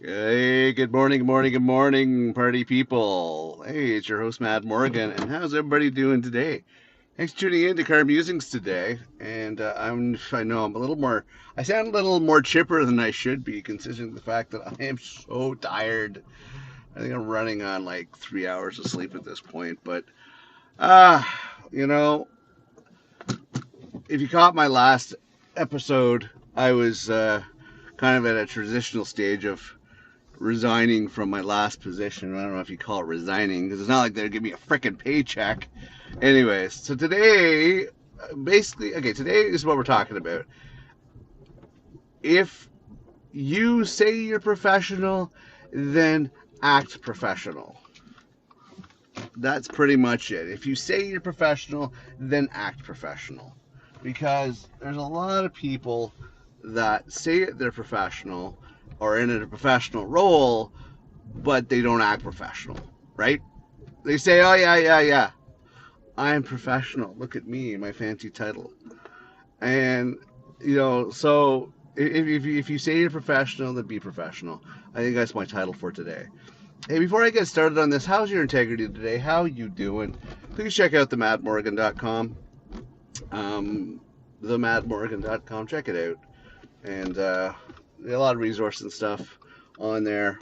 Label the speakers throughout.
Speaker 1: Hey, good morning, party people. Hey, it's your host, Matt Morgan, and how's everybody doing today? Thanks for tuning in to Car Musings today. And I know I'm a little more, I sound a little more chipper than I should be, considering the fact that I am so tired. I think I'm running on like 3 hours of sleep at this point. But, you know, if you caught my last episode, I was kind of at a transitional stage of resigning from my last position. I don't know if you call it resigning because it's not like they're giving me a freaking paycheck. Anyways, so today, basically, okay, today is what we're talking about. If you say you're professional, then act professional. That's pretty much it. If you say you're professional, then act professional. Because there's a lot of people that say they're professional or in a professional role, but they don't act professional, right? They say, "Oh yeah, I'm professional. Look at me, my fancy title." And so if you say you're professional, then be professional. I think that's my title for today. Hey, before I get started on this, how's your integrity today? How you doing? Please check out themattmorgan.com. Themattmorgan.com. Check it out, and a lot of resources and stuff on there.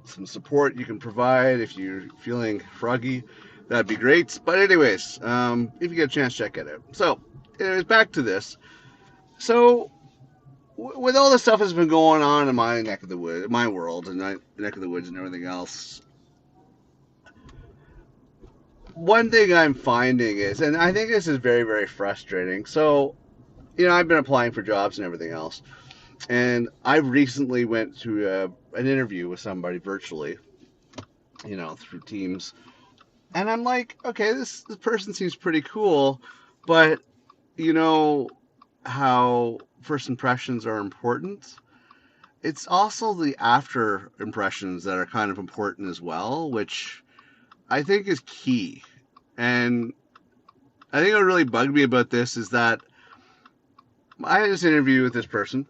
Speaker 1: Some support you can provide if you're feeling froggy, that'd be great. But anyways, if you get a chance, check it out. So, anyways, back to this. So, with all the stuff that's been going on in my neck of the wood, my world, and my neck of the woods, and everything else, one thing I'm finding is, and I think this is very, very frustrating. So, I've been applying for jobs and everything else, and I recently went to an interview with somebody virtually, through Teams. And I'm like, okay, this person seems pretty cool, but you know how first impressions are important? It's also the after impressions that are kind of important as well, which I think is key. And I think what really bugged me about this is that I had this interview with this person.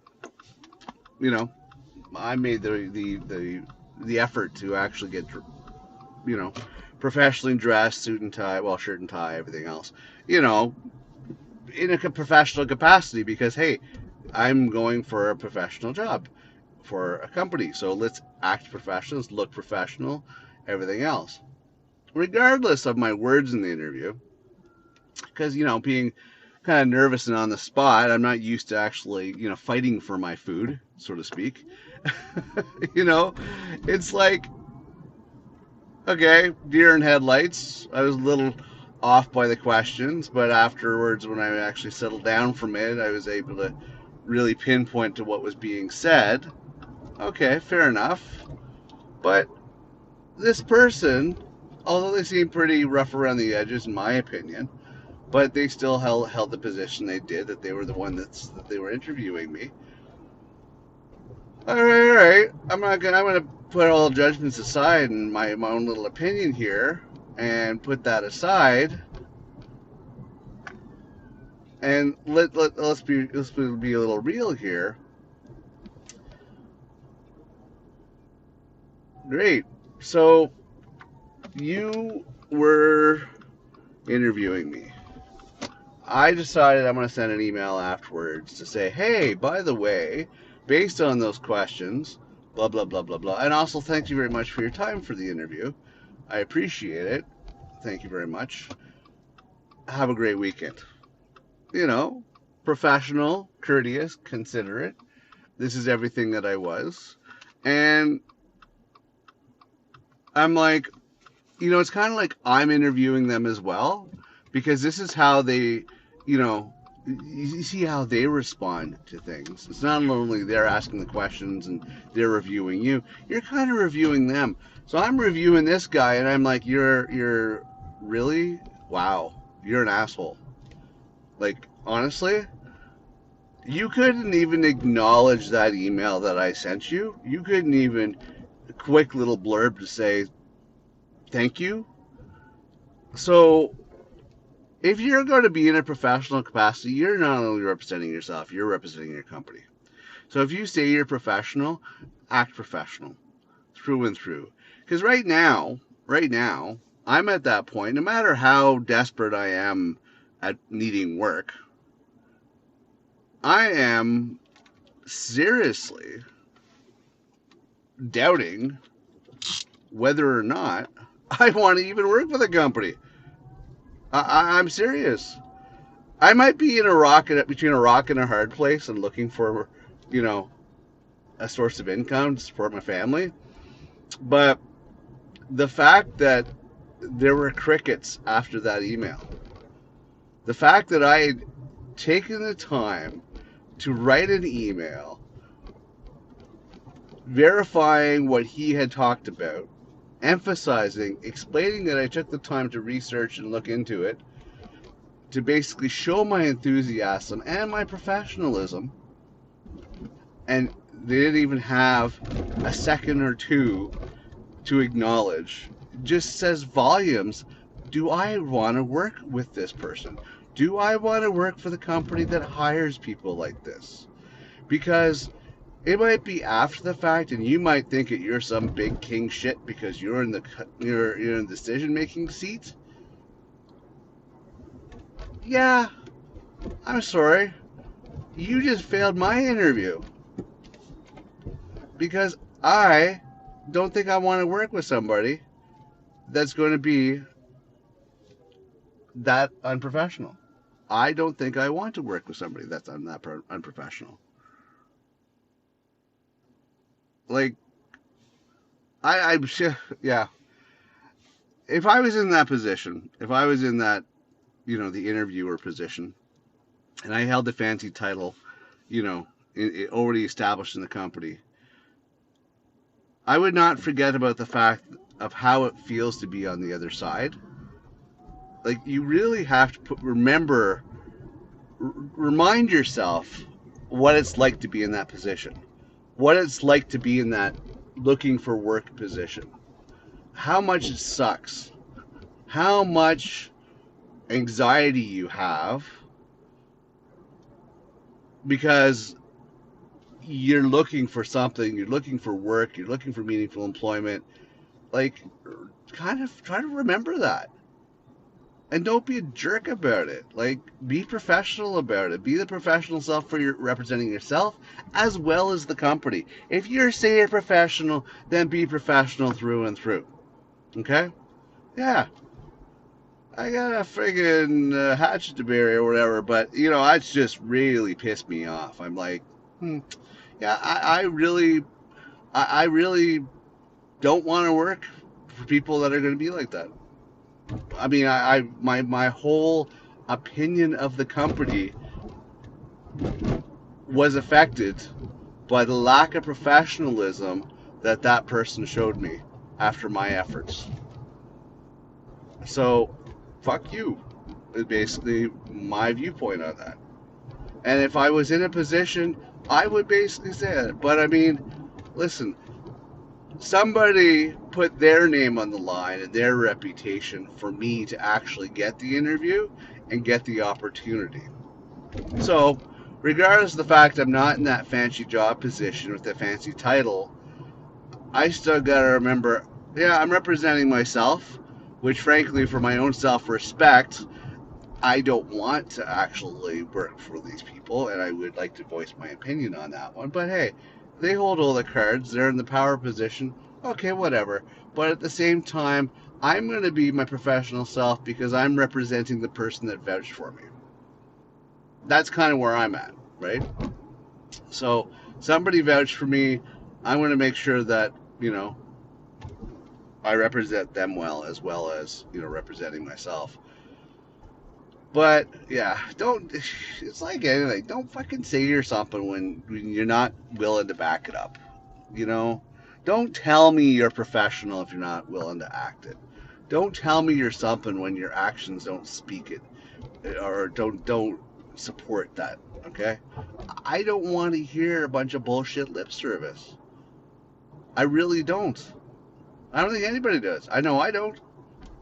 Speaker 1: You know, I made the effort to actually get you know professionally dressed, suit and tie, well, shirt and tie, everything else. You know, in a professional capacity because hey, I'm going for a professional job for a company, so let's act professional, let's look professional, everything else, regardless of my words in the interview, because being kind of nervous and on the spot, I'm not used to actually fighting for my food, so to speak. you know it's like, okay, deer in headlights. I was a little off by the questions, but afterwards, when I actually settled down from it, I was able to really pinpoint to what was being said. Okay, fair enough. But this person, although they seemed pretty rough around the edges, in my opinion, but they still held the position they did, that they were the one that they were interviewing me. All right. I'm gonna put all judgments aside and my own little opinion here, and put that aside, and let's be a little real here. Great. So you were interviewing me. I decided I'm going to send an email afterwards to say, hey, by the way, based on those questions, blah, blah, blah, blah, blah. And also, thank you very much for your time for the interview. I appreciate it. Thank you very much. Have a great weekend. You know, professional, courteous, considerate. This is everything that I was. And I'm like, it's kind of like I'm interviewing them as well, because this is how they, you see how they respond to things. It's not only they're asking the questions and they're reviewing you, you're kind of reviewing them. So I'm reviewing this guy and I'm like, you're really, wow, you're an asshole. Like, honestly, you couldn't even acknowledge that email that I sent you. You couldn't even a quick little blurb to say thank you. So if you're going to be in a professional capacity, you're not only representing yourself, you're representing your company. So if you say you're professional, act professional through and through. Because right now, I'm at that point, no matter how desperate I am at needing work, I am seriously doubting whether or not I want to even work for the company. I'm serious. I might be in between a rock and a hard place and looking for, you know, a source of income to support my family. But the fact that there were crickets after that email, the fact that I had taken the time to write an email verifying what he had talked about, emphasizing, explaining that I took the time to research and look into it, to basically show my enthusiasm and my professionalism, and they didn't even have a second or two to acknowledge, just says volumes. Do I want to work with this person? Do I want to work for the company that hires people like this? Because it might be after the fact, and you might think that you're some big king shit because you're in the decision making seat. Yeah, I'm sorry. You just failed my interview because I don't think I want to work with somebody that's going to be that unprofessional. I don't think I want to work with somebody that's that unprofessional. Like I'm yeah. If I was in that position, if I was in that, the interviewer position, and I held the fancy title, already established in the company, I would not forget about the fact of how it feels to be on the other side. Like you really have to remind yourself what it's like to be in that position, what it's like to be in that looking for work position, how much it sucks, how much anxiety you have because you're looking for something, you're looking for work, you're looking for meaningful employment. Like, kind of try to remember that. And don't be a jerk about it. Like, be professional about it. Be the professional self for representing yourself as well as the company. If you're saying you're professional, then be professional through and through. Okay? Yeah. I got a friggin' hatchet to bury or whatever, but it's just really pissed me off. I'm like, yeah, I really don't want to work for people that are going to be like that. I mean, my whole opinion of the company was affected by the lack of professionalism that person showed me after my efforts. So, fuck you, is basically my viewpoint on that. And if I was in a position, I would basically say it. But I mean, listen, somebody put their name on the line and their reputation for me to actually get the interview and get the opportunity. So, regardless of the fact I'm not in that fancy job position with the fancy title, I still gotta remember, yeah, I'm representing myself, which frankly, for my own self-respect, I don't want to actually work for these people, and I would like to voice my opinion on that one. But hey, they hold all the cards, they're in the power position, okay, whatever. But at the same time, I'm going to be my professional self because I'm representing the person that vouched for me. That's kind of where I'm at, right? So, somebody vouched for me, I'm going to make sure that, I represent them well as, representing myself. But yeah, don't. It's like anything. Don't fucking say you're something when you're not willing to back it up. You know, don't tell me you're professional if you're not willing to act it. Don't tell me you're something when your actions don't speak it or don't support that. Okay, I don't want to hear a bunch of bullshit lip service. I really don't. I don't think anybody does. I know I don't.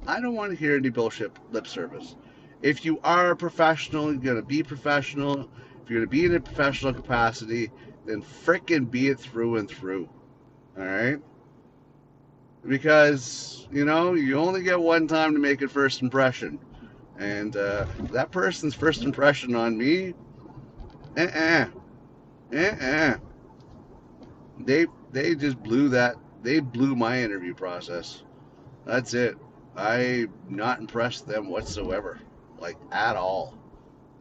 Speaker 1: I don't want to hear any bullshit lip service. If you are a professional, you're going to be professional. If you're going to be in a professional capacity, then frickin' be it through and through. All right? Because, you only get one time to make a first impression. And that person's first impression on me, uh-uh, uh-uh. They just blew that. They blew my interview process. That's it. I'm not impressed with them whatsoever. Like, at all.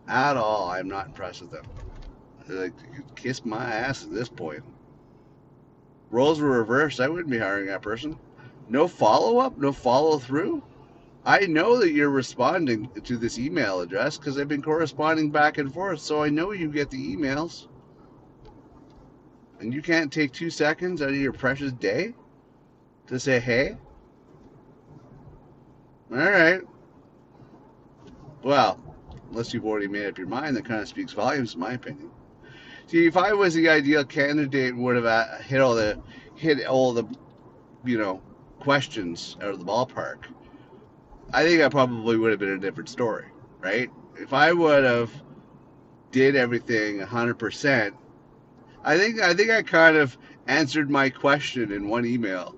Speaker 1: At all, I'm not impressed with them. Like, kiss my ass at this point. Roles were reversed. I wouldn't be hiring that person. No follow up, no follow through. I know that you're responding to this email address because I've been corresponding back and forth, so I know you get the emails. And you can't take 2 seconds out of your precious day to say, hey? All right. Well, unless you've already made up your mind, that kind of speaks volumes, in my opinion. See, if I was the ideal candidate, would have hit all the questions out of the ballpark. I think I probably would have been a different story, right? If I would have did everything 100%, I think I kind of answered my question in one email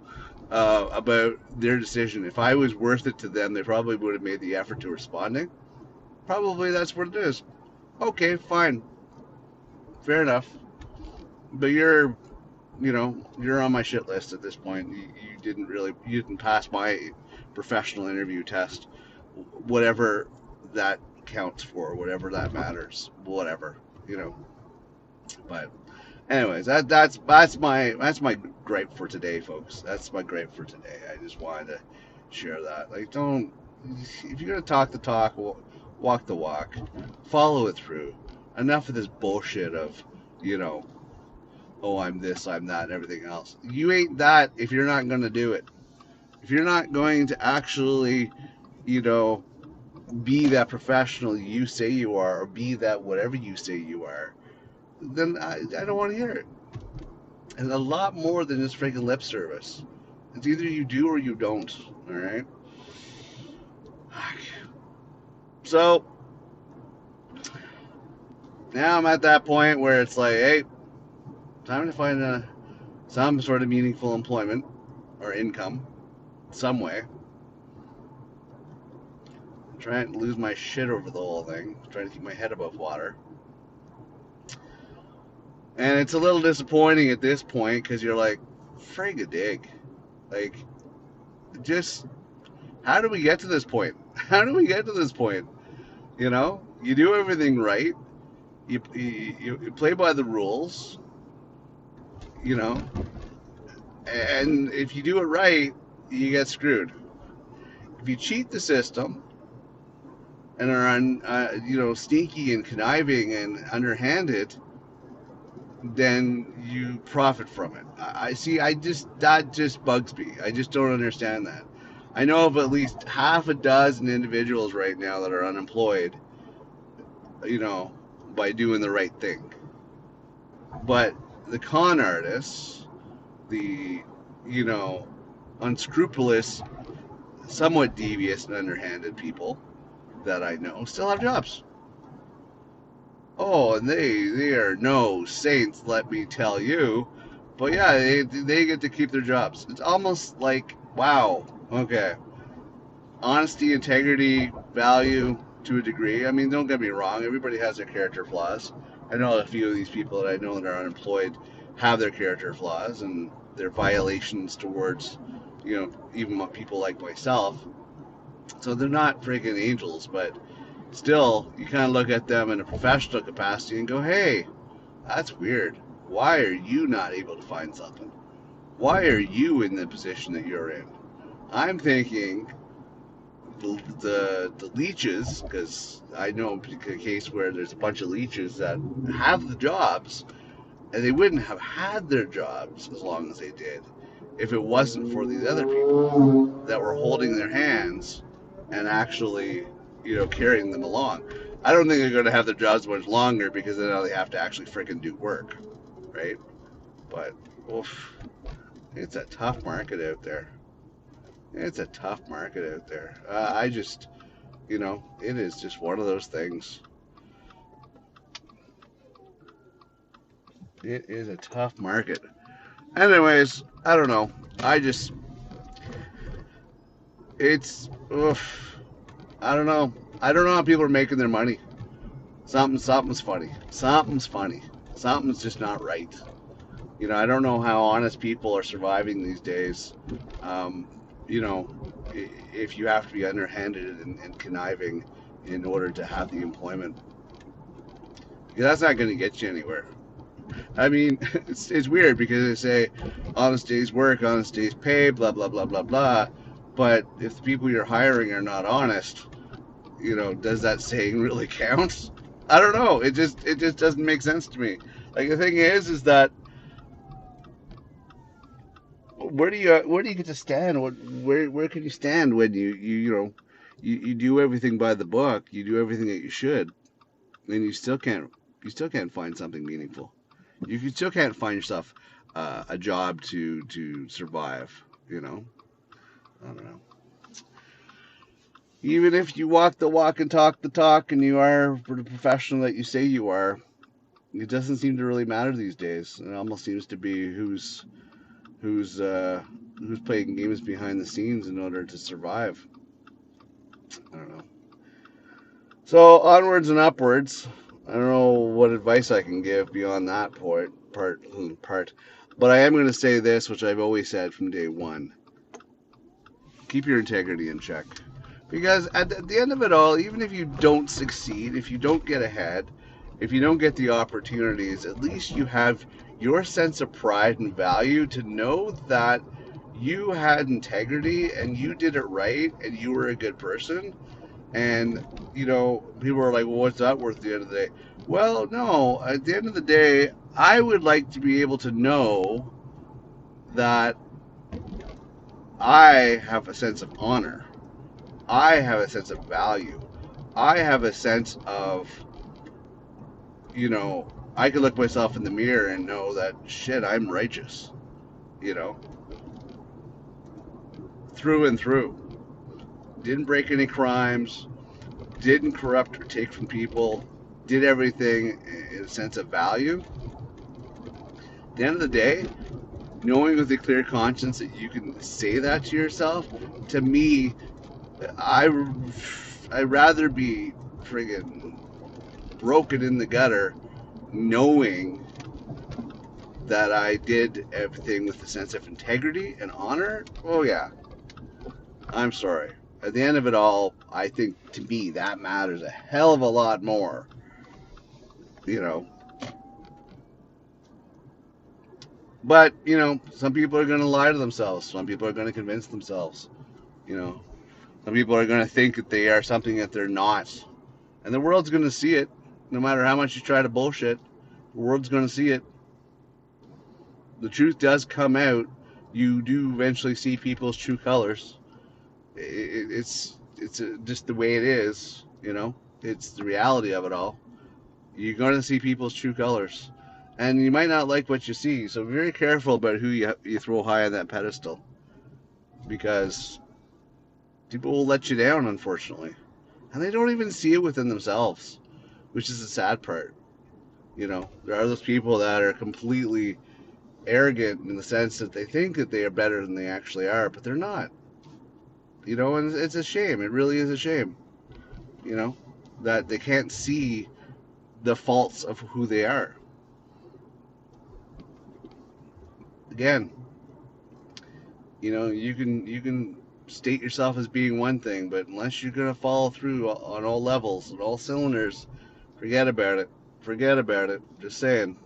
Speaker 1: about their decision. If I was worth it to them, they probably would have made the effort to responding. Probably that's what it is. Okay, fine, fair enough. But you're on my shit list at this point. You didn't pass my professional interview test, whatever that counts for, whatever that matters, whatever, you know. But anyways, that's my gripe for today, folks. That's my gripe for today. I just wanted to share that. Like, don't if you're gonna talk the talk, walk the walk, follow it through. Enough of this bullshit of, you know, oh, I'm this, I'm that, and everything else. You ain't that if you're not gonna do it. If you're not going to actually, you know, be that professional you say you are, or be that whatever you say you are, then I don't want to hear it. And a lot more than just freaking lip service. It's either you do or you don't. All right. So now I'm at that point where it's like, hey, time to find some sort of meaningful employment or income, some way. I'm trying to lose my shit over the whole thing. I'm trying to keep my head above water. And it's a little disappointing at this point because you're like, frig a dig. Like, just how do we get to this point? How do we get to this point? You know, you do everything right. You play by the rules. You know, and if you do it right, you get screwed. If you cheat the system and are sneaky and conniving and underhanded, then you profit from it. I see. That just bugs me. I just don't understand that. I know of at least half a dozen individuals right now that are unemployed, you know, by doing the right thing. But the con artists, the, you know, unscrupulous, somewhat devious and underhanded people that I know still have jobs. Oh, and they are no saints, let me tell you. But yeah, they get to keep their jobs. It's almost like, wow, okay. Honesty, integrity, value to a degree. I mean, don't get me wrong, everybody has their character flaws. I know a few of these people that I know that are unemployed have their character flaws and their violations towards, even people like myself. So they're not freaking angels, but still, you kind of look at them in a professional capacity and go, hey, that's weird. Why are you not able to find something? Why are you in the position that you're in? I'm thinking the leeches, because I know a case where there's a bunch of leeches that have the jobs, and they wouldn't have had their jobs as long as they did if it wasn't for these other people that were holding their hands and actually, carrying them along. I don't think they're going to have their jobs much longer because now they have to actually freaking do work, right? But, oof, it's a tough market out there. It's a tough market out there. I just, it is just one of those things. It is a tough market. Anyways, I don't know. I just, it's, oof, I don't know. I don't know how people are making their money. Something's funny. Something's funny. Something's just not right. I don't know how honest people are surviving these days. Um, you know, if you have to be underhanded and conniving in order to have the employment, that's not going to get you anywhere. I mean, it's weird because they say honest days work, honest days pay, blah blah blah blah blah. But if the people you're hiring are not honest, does that saying really count? I don't know. It just doesn't make sense to me. Like the thing is that where do you get to stand? Where can you stand when you do everything by the book, you do everything that you should, and you still can't find something meaningful. Still can't find yourself a job to survive. You know, I don't know. Even if you walk the walk and talk the talk, and you are the professional that you say you are, it doesn't seem to really matter these days. It almost seems to be who's uh, who's playing games behind the scenes in order to survive. I don't know. So onwards and upwards. I don't know what advice I can give beyond that part. But I am going to say this, which I've always said from day one: keep your integrity in check. Because at the end of it all, even if you don't succeed, if you don't get ahead, if you don't get the opportunities, at least you have your sense of pride and value to know that you had integrity and you did it right and you were a good person. And, people are like, well, what's that worth at the end of the day? Well, no, at the end of the day, I would like to be able to know that I have a sense of honor. I have a sense of value. I have a sense of, I can look myself in the mirror and know that, shit, I'm righteous, you know, through and through. Didn't break any crimes, didn't corrupt or take from people, did everything in a sense of value. At the end of the day, knowing with a clear conscience that you can say that to yourself, to me, I I'd rather be friggin' broken in the gutter, knowing that I did everything with a sense of integrity and honor. Oh yeah, I'm sorry. At the end of it all, I think to me that matters a hell of a lot more. You know, but some people are going to lie to themselves. Some people are going to convince themselves. You know, some people are going to think that they are something that they're not, and the world's going to see it. No matter how much you try to bullshit, the world's going to see it. The truth does come out. You do eventually see people's true colors. It's just the way it is. It's the reality of it all. You're going to see people's true colors, and you might not like what you see. So be very careful about who you throw high on that pedestal, because people will let you down, unfortunately, and they don't even see it within themselves, which is the sad part. There are those people that are completely arrogant in the sense that they think that they are better than they actually are, but they're not. And it's a shame. It really is a shame. You know, that they can't see the faults of who they are. Again, you can state yourself as being one thing, but unless you're gonna follow through on all levels and all cylinders, forget about it. Forget about it. Just saying.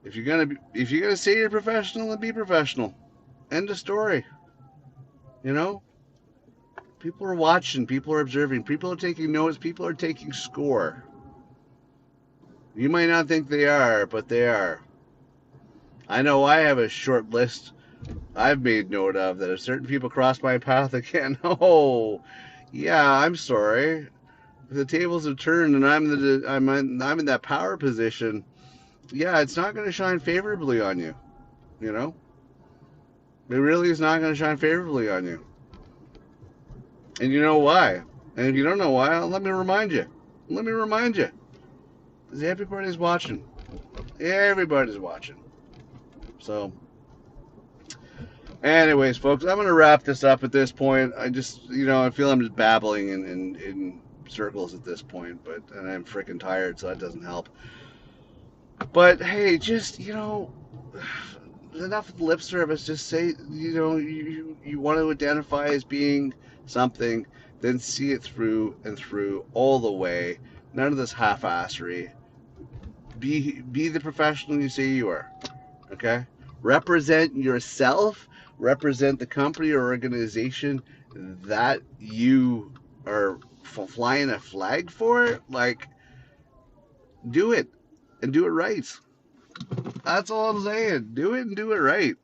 Speaker 1: If you're gonna say you're professional, then be professional. End of story. You know, people are watching, people are observing, people are taking notes, people are taking score. You might not think they are, but they are. I know I have a short list I've made note of that if certain people cross my path again, oh, yeah, I'm sorry. If the tables have turned and I'm in that power position, yeah, it's not going to shine favorably on you. You know, it really is not going to shine favorably on you. And you know why? And if you don't know why, let me remind you. Let me remind you. Because everybody's watching. Everybody's watching. So, anyways, folks, I'm gonna wrap this up at this point. I just, I feel I'm just babbling in circles at this point, and I'm freaking tired, so that doesn't help. But hey, just enough of the lip service. Just say, you want to identify as being something, then see it through and through all the way. None of this half-assery. Be the professional you say you are. Okay, represent yourself. Represent the company or organization that you are flying a flag for. Like, do it and do it right. That's all I'm saying. Do it and do it right.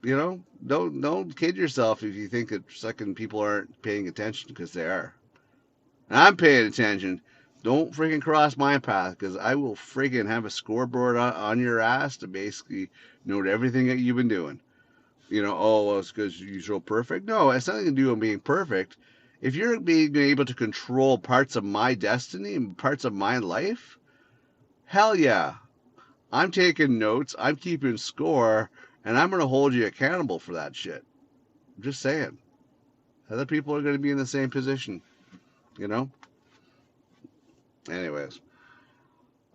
Speaker 1: Don't kid yourself if you think that second people aren't paying attention, because they are. And I'm paying attention. Don't freaking cross my path, because I will freaking have a scoreboard on your ass to basically note everything that you've been doing. Oh, well, it's because you're so perfect. No, it's nothing to do with being perfect. If you're being able to control parts of my destiny and parts of my life, hell yeah. I'm taking notes, I'm keeping score, and I'm going to hold you accountable for that shit. I'm just saying. Other people are going to be in the same position, you know? Anyways.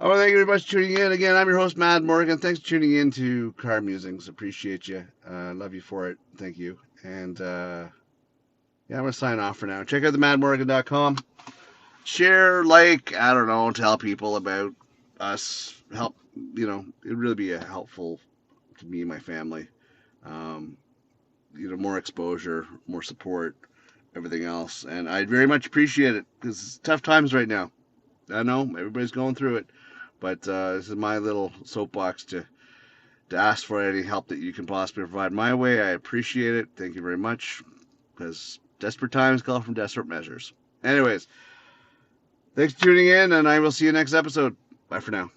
Speaker 1: I want to thank you very much for tuning in. Again, I'm your host, Matt Morgan. Thanks for tuning in to Car Musings. Appreciate you. Love you for it. Thank you. And yeah, I'm going to sign off for now. Check out the madmorgan.com. Share, I don't know, tell people about us. Help, it'd really be helpful to me and my family. Um, more exposure, more support, everything else. And I'd very much appreciate it, because it's tough times right now. I know everybody's going through it, but this is my little soapbox to ask for any help that you can possibly provide my way. I appreciate it. Thank you very much, because desperate times call from desperate measures. Anyways, thanks for tuning in, and I will see you next episode. Bye for now.